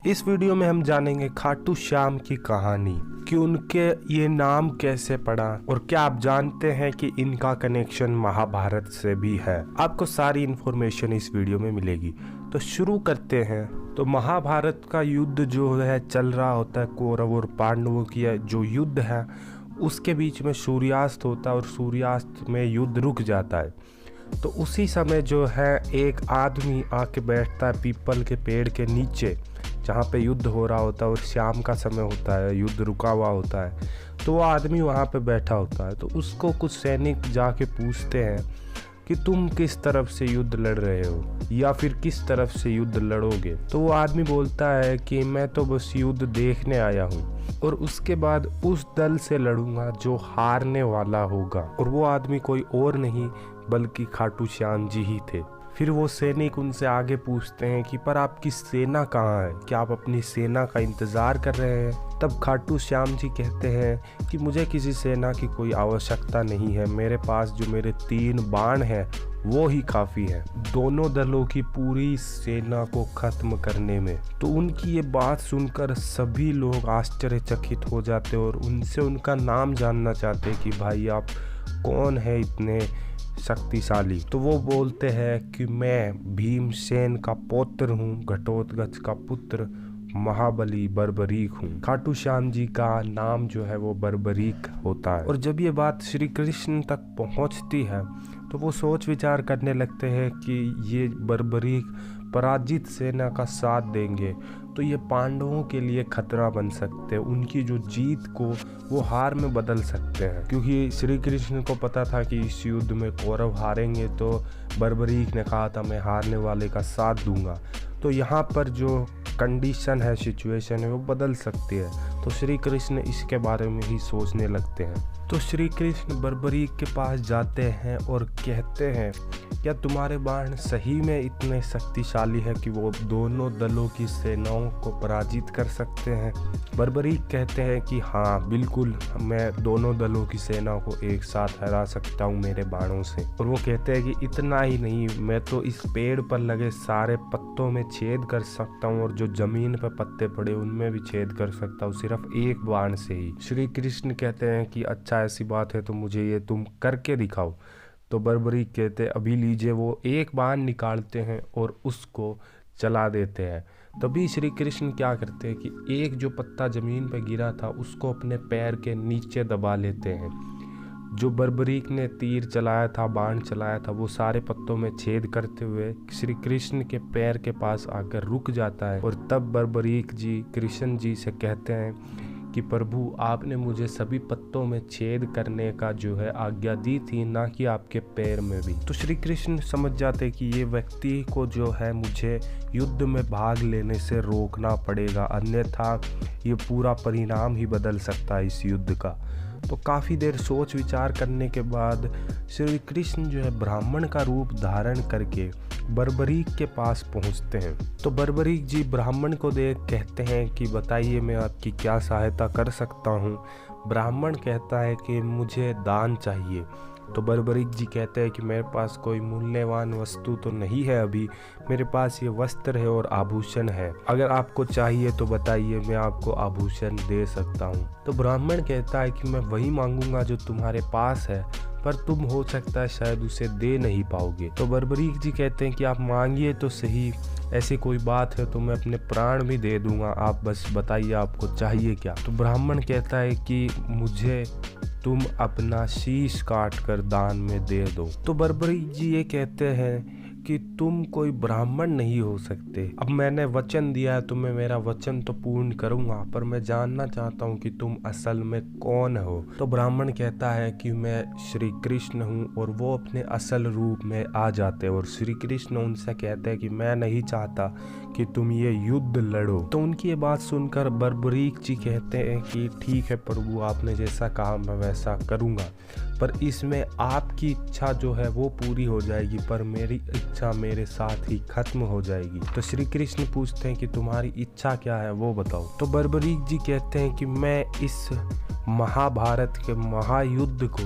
इस वीडियो में हम जानेंगे खाटू श्याम की कहानी कि उनके ये नाम कैसे पड़ा और क्या आप जानते हैं कि इनका कनेक्शन महाभारत से भी है। आपको सारी इन्फॉर्मेशन इस वीडियो में मिलेगी। तो शुरू करते हैं। तो महाभारत का युद्ध जो है चल रहा होता है, कौरव और पांडवों की जो युद्ध है उसके बीच में सूर्यास्त होता है और सूर्यास्त में युद्ध रुक जाता है। तो उसी समय जो है एक आदमी आके बैठता है पीपल के पेड़ के नीचे जहाँ पे युद्ध हो रहा होता है और शाम का समय होता है, युद्ध रुका हुआ होता है। तो वो आदमी वहाँ पे बैठा होता है। तो उसको कुछ सैनिक जाके पूछते हैं कि तुम किस तरफ से युद्ध लड़ रहे हो या फिर किस तरफ से युद्ध लड़ोगे। तो वो आदमी बोलता है कि मैं तो बस युद्ध देखने आया हूँ और उसके बाद उस दल से लड़ूंगा जो हारने वाला होगा। और वो आदमी कोई और नहीं बल्कि खाटू श्याम जी ही थे। फिर वो सैनिक उनसे आगे पूछते हैं कि पर आपकी सेना कहाँ है, क्या आप अपनी सेना का इंतज़ार कर रहे हैं। तब खाटू श्याम जी कहते हैं कि मुझे किसी सेना की कोई आवश्यकता नहीं है, मेरे पास जो मेरे 3 बाण हैं वो ही काफ़ी है दोनों दलों की पूरी सेना को ख़त्म करने में। तो उनकी ये बात सुनकर सभी लोग आश्चर्यचकित हो जाते और उनसे उनका नाम जानना चाहते कि भाई आप कौन है इतने शक्तिशाली। तो वो बोलते हैं कि मैं भीमसेन का पौत्र हूँ, घटोत्कच का पुत्र, महाबली बर्बरीक हूँ। खाटू श्याम जी का नाम जो है वो बर्बरीक होता है। और जब ये बात श्री कृष्ण तक पहुँचती है तो वो सोच विचार करने लगते हैं कि ये बर्बरीक पराजित सेना का साथ देंगे तो ये पांडवों के लिए खतरा बन सकते हैं, उनकी जो जीत को वो हार में बदल सकते हैं। क्योंकि श्री कृष्ण को पता था कि इस युद्ध में कौरव हारेंगे, तो बर्बरीक ने कहा था मैं हारने वाले का साथ दूंगा। तो यहाँ पर जो कंडीशन है, सिचुएशन है, वो बदल सकती है। तो श्री कृष्ण इसके बारे में ही सोचने लगते हैं। तो श्री कृष्ण बर्बरीक के पास जाते हैं और कहते हैं क्या तुम्हारे बाण सही में इतने शक्तिशाली है कि वो दोनों दलों की सेनाओं को पराजित कर सकते हैं। बर्बरीक कहते हैं कि हाँ बिल्कुल, मैं दोनों दलों की सेना को एक साथ हरा सकता हूँ मेरे बाणों से। और वो कहते हैं कि इतना ही नहीं, मैं तो इस पेड़ पर लगे सारे पत्तों में छेद कर सकता हूँ और जो जमीन पर पत्ते पड़े उनमें भी छेद कर सकता हूँ सिर्फ एक बाण से ही। श्री कृष्ण कहते हैं कि अच्छा ऐसी बात है तो मुझे ये तुम करके दिखाओ। तो बर्बरीक कहते अभी लीजिए। वो एक बाण निकालते हैं और उसको चला देते हैं। तभी श्री कृष्ण क्या करते हैं कि एक जो पत्ता जमीन पर गिरा था उसको अपने पैर के नीचे दबा लेते हैं। जो बर्बरीक ने तीर चलाया था, बाण चलाया था, वो सारे पत्तों में छेद करते हुए श्री कृष्ण के पैर के पास आकर रुक जाता है। और तब बर्बरीक जी कृष्ण जी से कहते हैं कि प्रभु आपने मुझे सभी पत्तों में छेद करने का जो है आज्ञा दी थी, ना कि आपके पैर में भी। तो श्री कृष्ण समझ जाते कि ये व्यक्ति को जो है मुझे युद्ध में भाग लेने से रोकना पड़ेगा, अन्यथा ये पूरा परिणाम ही बदल सकता है इस युद्ध का। तो काफ़ी देर सोच विचार करने के बाद श्री कृष्ण जो है ब्राह्मण का रूप धारण करके बर्बरीक के पास पहुंचते हैं। तो बर्बरीक जी ब्राह्मण को देख कहते हैं कि बताइए मैं आपकी क्या सहायता कर सकता हूं। ब्राह्मण कहता है कि मुझे दान चाहिए। तो बर्बरीक जी कहते हैं कि मेरे पास कोई मूल्यवान वस्तु तो नहीं है अभी, मेरे पास ये वस्त्र है और आभूषण है, अगर आपको चाहिए तो बताइए मैं आपको आभूषण दे सकता हूँ। तो ब्राह्मण कहता है कि मैं वही मांगूंगा जो तुम्हारे पास है, पर तुम हो सकता है शायद उसे दे नहीं पाओगे। तो बर्बरीक जी कहते हैं कि आप मांगिए तो सही, ऐसी कोई बात है तो मैं अपने प्राण भी दे दूंगा, आप बस बताइए आपको चाहिए क्या। तो ब्राह्मण कहता है कि मुझे तुम अपना शीश काट कर दान में दे दो। तो बर्बरीक जी ये कहते हैं कि तुम कोई ब्राह्मण नहीं हो सकते, अब मैंने वचन दिया है तो मैं मेरा वचन तो पूर्ण करूंगा, पर मैं जानना चाहता हूँ कि तुम असल में कौन हो। तो ब्राह्मण कहता है कि मैं श्री कृष्ण हूँ और वो अपने असल रूप में आ जाते हैं। और श्री कृष्ण उनसे कहते हैं कि मैं नहीं चाहता कि तुम ये युद्ध लड़ो। तो उनकी ये बात सुनकर बर्बरीक जी कहते हैं कि ठीक है प्रभु, आपने जैसा कहा मैं वैसा करूँगा, पर इसमें आपकी इच्छा जो है वो पूरी हो जाएगी, पर मेरी इच्छा मेरे साथ ही खत्म हो जाएगी। तो श्री कृष्ण पूछते हैं कि तुम्हारी इच्छा क्या है वो बताओ। तो बर्बरीक जी कहते हैं कि मैं इस महाभारत के महायुद्ध को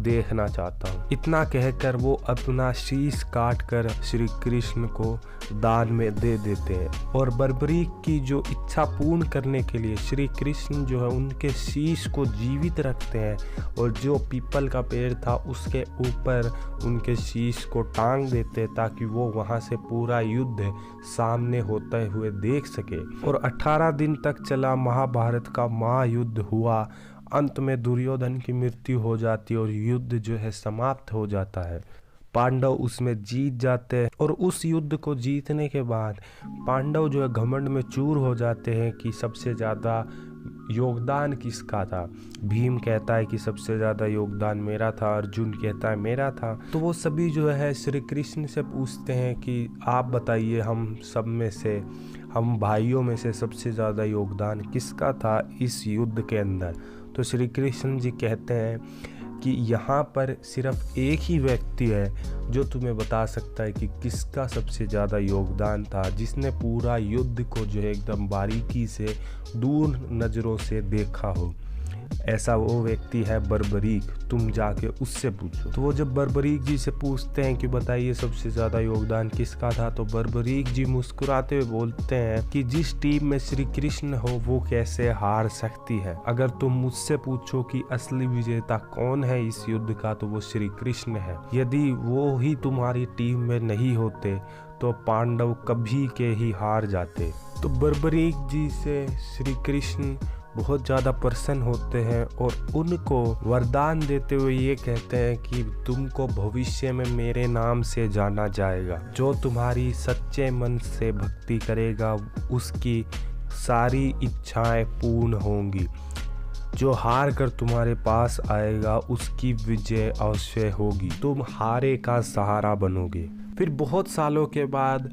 देखना चाहता हूँ। इतना कहकर वो अपना शीश काट कर श्री कृष्ण को दान में दे देते हैं और बर्बरीक की जो इच्छा पूर्ण करने के लिए श्री कृष्ण जो है उनके शीश को जीवित रखते हैं और जो पीपल का पेड़ था उसके ऊपर उनके शीश को टांग देते हैं ताकि वो वहाँ से पूरा युद्ध सामने होते हुए देख सके। और 18 दिन तक चला महाभारत का महायुद्ध हुआ। अंत में दुर्योधन की मृत्यु हो जाती है और युद्ध जो है समाप्त हो जाता है। पांडव उसमें जीत जाते हैं और उस युद्ध को जीतने के बाद पांडव जो है घमंड में चूर हो जाते हैं कि सबसे ज़्यादा योगदान किसका था। भीम कहता है कि सबसे ज़्यादा योगदान मेरा था, अर्जुन कहता है मेरा था। तो वो सभी जो है श्री कृष्ण से पूछते हैं कि आप बताइए, हम सब में से, हम भाइयों में से सबसे ज़्यादा योगदान किसका था इस युद्ध के अंदर। तो श्री कृष्ण जी कहते हैं कि यहाँ पर सिर्फ एक ही व्यक्ति है जो तुम्हें बता सकता है कि किसका सबसे ज़्यादा योगदान था, जिसने पूरा युद्ध को जो है एकदम बारीकी से दूर नज़रों से देखा हो। ऐसा वो व्यक्ति है बर्बरीक, तुम जाके उससे पूछो। तो वो जब बर्बरीक जी से पूछते हैं कि बताइए सबसे ज़्यादा योगदान किसका था, तो बर्बरीक जी मुस्कुराते हुए बोलते हैं कि जिस टीम में श्री कृष्ण हो वो कैसे हार सकती है। अगर तुम मुझसे पूछो कि असली विजेता कौन है इस युद्ध का, तो वो श्री कृष्ण है। यदि वो ही तुम्हारी टीम में नहीं होते तो पांडव कभी के ही हार जाते। तो बर्बरीक जी से श्री कृष्ण बहुत ज़्यादा प्रसन्न होते हैं और उनको वरदान देते हुए ये कहते हैं कि तुमको भविष्य में मेरे नाम से जाना जाएगा। जो तुम्हारी सच्चे मन से भक्ति करेगा उसकी सारी इच्छाएं पूर्ण होंगी। जो हार कर तुम्हारे पास आएगा उसकी विजय अवश्य होगी। तुम हारे का सहारा बनोगे। फिर बहुत सालों के बाद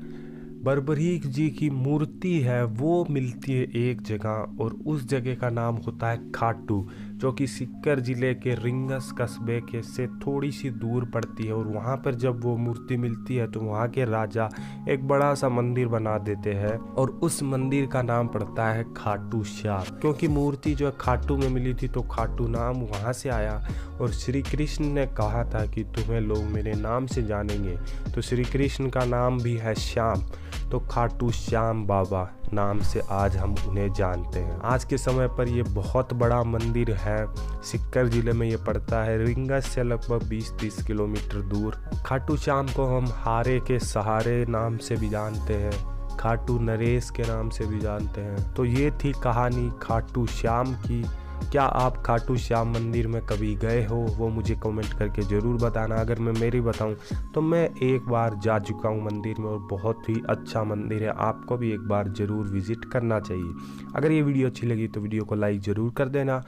बर्बरीक जी की मूर्ति है वो मिलती है एक जगह और उस जगह का नाम होता है खाटू, जो कि सीकर जिले के रिंगस कस्बे के से थोड़ी सी दूर पड़ती है। और वहाँ पर जब वो मूर्ति मिलती है तो वहाँ के राजा एक बड़ा सा मंदिर बना देते हैं और उस मंदिर का नाम पड़ता है खाटू श्याम। क्योंकि मूर्ति जो है खाटू में मिली थी तो खाटू नाम वहाँ से आया। और श्री कृष्ण ने कहा था कि तुम्हें लोग मेरे नाम से जानेंगे, तो श्री कृष्ण का नाम भी है श्याम, तो खाटू श्याम बाबा नाम से आज हम उन्हें जानते हैं। आज के समय पर ये बहुत बड़ा मंदिर है, सीकर जिले में ये पड़ता है, रिंगस से लगभग 20-30 किलोमीटर दूर। खाटू श्याम को हम हारे के सहारे नाम से भी जानते हैं, खाटू नरेश के नाम से भी जानते हैं। तो ये थी कहानी खाटू श्याम की। क्या आप खाटू श्याम मंदिर में कभी गए हो वो मुझे कमेंट करके ज़रूर बताना। अगर मैं मेरी बताऊं तो मैं एक बार जा चुका हूं मंदिर में और बहुत ही अच्छा मंदिर है, आपको भी एक बार ज़रूर विजिट करना चाहिए। अगर ये वीडियो अच्छी लगी तो वीडियो को लाइक ज़रूर कर देना।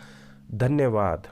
धन्यवाद।